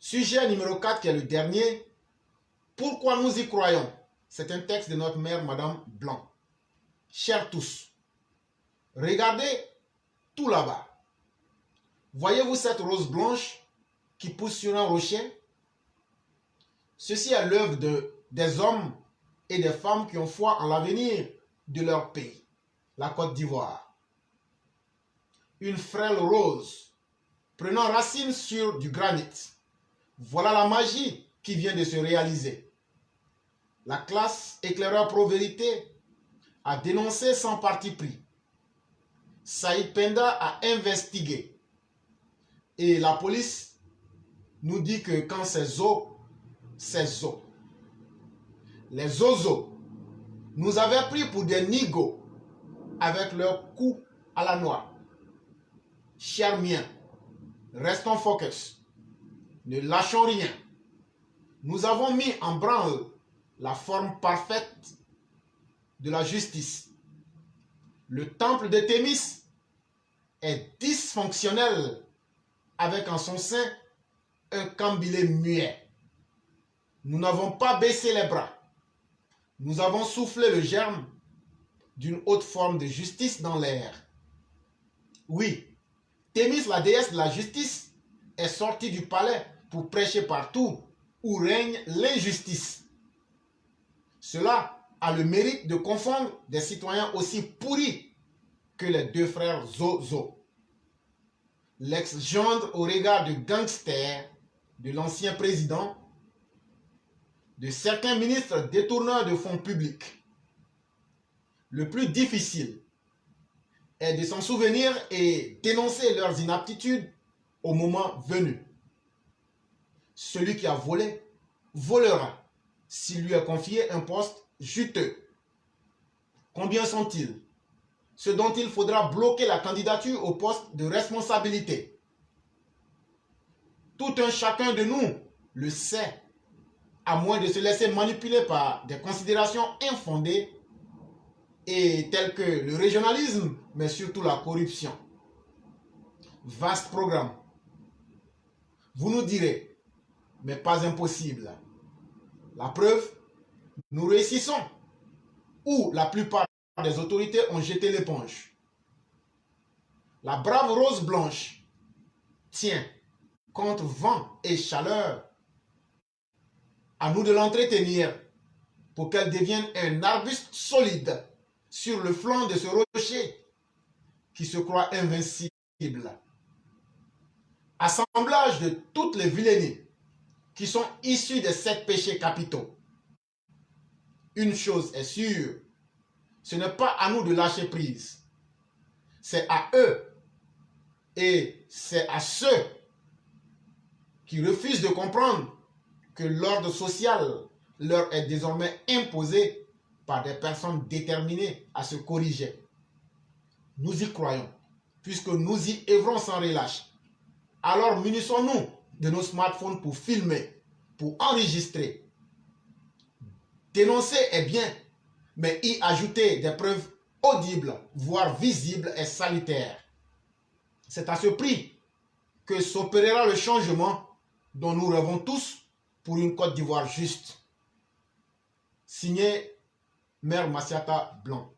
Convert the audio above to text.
Sujet numéro 4 qui est le dernier. Pourquoi nous y croyons? C'est un texte de notre mère, Madame Blanc. Chers tous, regardez tout là-bas. Voyez-vous cette rose blanche qui pousse sur un rocher? Ceci est l'œuvre des hommes et des femmes qui ont foi en l'avenir de leur pays, la Côte d'Ivoire. Une frêle rose prenant racine sur du granit. Voilà la magie qui vient de se réaliser. La classe éclaireur pro-vérité a dénoncé sans parti pris. Saïd Penda a investigué. Et la police nous dit que quand c'est zo, c'est zo. Les zozos nous avaient pris pour des nigauds avec leur coup à la noix. Chers miens, restons focus. Ne lâchons rien. Nous avons mis en branle la forme parfaite de la justice. Le temple de Thémis est dysfonctionnel avec en son sein un cambilé muet. Nous n'avons pas baissé les bras. Nous avons soufflé le germe d'une haute forme de justice dans l'air. Oui, Thémis, la déesse de la justice, est sortie du palais pour prêcher partout où règne l'injustice. Cela a le mérite de confondre des citoyens aussi pourris que les deux frères Zozo. L'ex-gendre au regard de gangster de l'ancien président, de certains ministres détourneurs de fonds publics. Le plus difficile est de s'en souvenir et dénoncer leurs inaptitudes au moment venu. Celui qui a volé, volera s'il lui est confié un poste juteux. Combien sont-ils? Ce dont il faudra bloquer la candidature au poste de responsabilité. Tout un chacun de nous le sait, à moins de se laisser manipuler par des considérations infondées et telles que le régionalisme, mais surtout la corruption. Vaste programme. Vous nous direz, mais pas impossible. La preuve, nous réussissons, ou la plupart des autorités ont jeté l'éponge. La brave rose blanche tient contre vent et chaleur. À nous de l'entretenir pour qu'elle devienne un arbuste solide sur le flanc de ce rocher qui se croit invincible. Assemblage de toutes les vilainies qui sont issues des 7 péchés capitaux. Une chose est sûre, ce n'est pas à nous de lâcher prise. C'est à eux et c'est à ceux qui refusent de comprendre que l'ordre social leur est désormais imposé par des personnes déterminées à se corriger. Nous y croyons, puisque nous y œuvrons sans relâche. Alors munissons-nous de nos smartphones pour filmer, pour enregistrer. Dénoncer est bien, mais y ajouter des preuves audibles, voire visibles, est salutaire. C'est à ce prix que s'opérera le changement dont nous rêvons tous pour une Côte d'Ivoire juste. Signé Mère Massiata Blanc.